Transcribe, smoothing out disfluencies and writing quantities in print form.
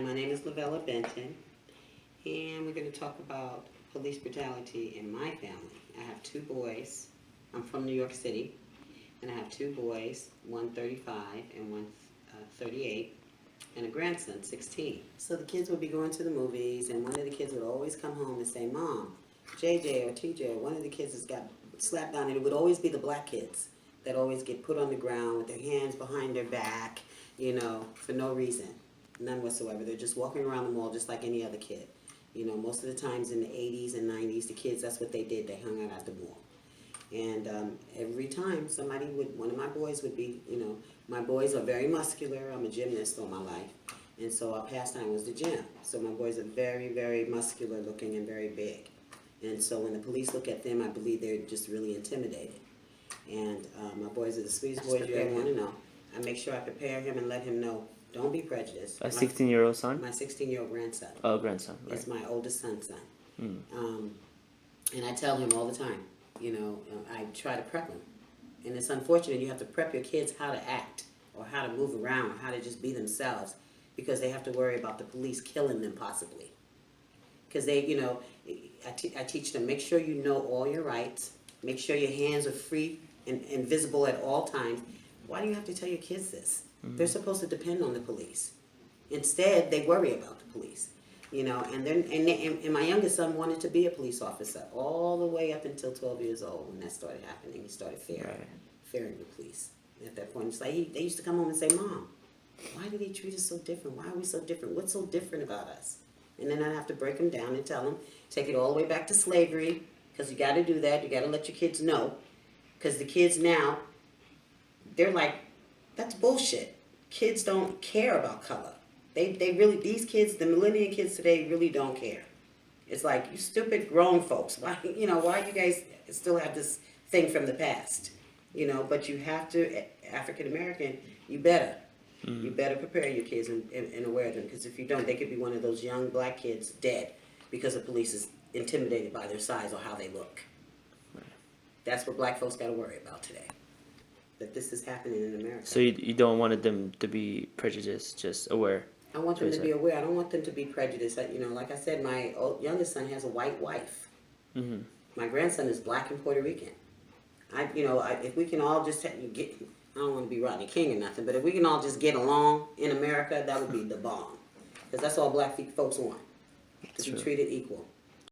My name is Lavella Benton, and we're going to talk about police brutality in my family. I have two boys. I'm from New York City, and I have two boys, one 35 and one 38, and a grandson, 16. So the kids would be going to the movies, and one of the kids would always come home and say, "Mom, JJ or TJ, or one of the kids has got slapped down," and it would always be the black kids that always get put on the ground with their hands behind their back, for no reason. None whatsoever. They're just walking around the mall just like any other kid. Most of the times in the 80s and 90s, the kids, that's what they did. They hung out at the mall. And every time one of my boys would be, my boys are very muscular. I'm a gymnast all my life. And so our pastime was the gym. So my boys are very, very muscular looking and very big. And so when the police look at them, I believe they're just really intimidated. And my boys are the sweetest boys you ever want to know. I make sure I prepare him and let him know, don't be prejudiced. A 16-year-old son? My 16-year-old grandson. Oh, grandson. Right. It's my oldest son's son. And I tell him all the time, I try to prep him. And it's unfortunate you have to prep your kids how to act or how to move around or how to just be themselves because they have to worry about the police killing them possibly. Because they, I teach them, make sure you know all your rights. Make sure your hands are free and visible at all times. Why do you have to tell your kids this? Mm-hmm. They're supposed to depend on the police. Instead, they worry about the police. And my youngest son wanted to be a police officer all the way up until 12 years old when that started happening. He started fearing the police. At that point, it's like they used to come home and say, "Mom, why do they treat us so different? Why are we so different? What's so different about us?" And then I'd have to break them down and tell them, take it all the way back to slavery, because you got to do that. You got to let your kids know, because the kids now, they're like, that's bullshit. Kids don't care about color. They really, these kids, the millennial kids today really don't care. It's like, you stupid grown folks. Why you guys still have this thing from the past? But you have to, African American, you better. Mm-hmm. You better prepare your kids and aware them, because if you don't, they could be one of those young black kids dead because the police is intimidated by their size or how they look. Right. That's what black folks got to worry about today. That this is happening in America. So you don't want them to be prejudiced, just aware? I want them to be aware. I don't want them to be prejudiced. Like I said, my youngest son has a white wife. Mm-hmm. My grandson is black and Puerto Rican. If we can all just get, I don't want to be Rodney King or nothing, but if we can all just get along in America, that would be the bomb. Because that's all black folks want, to be treated equal.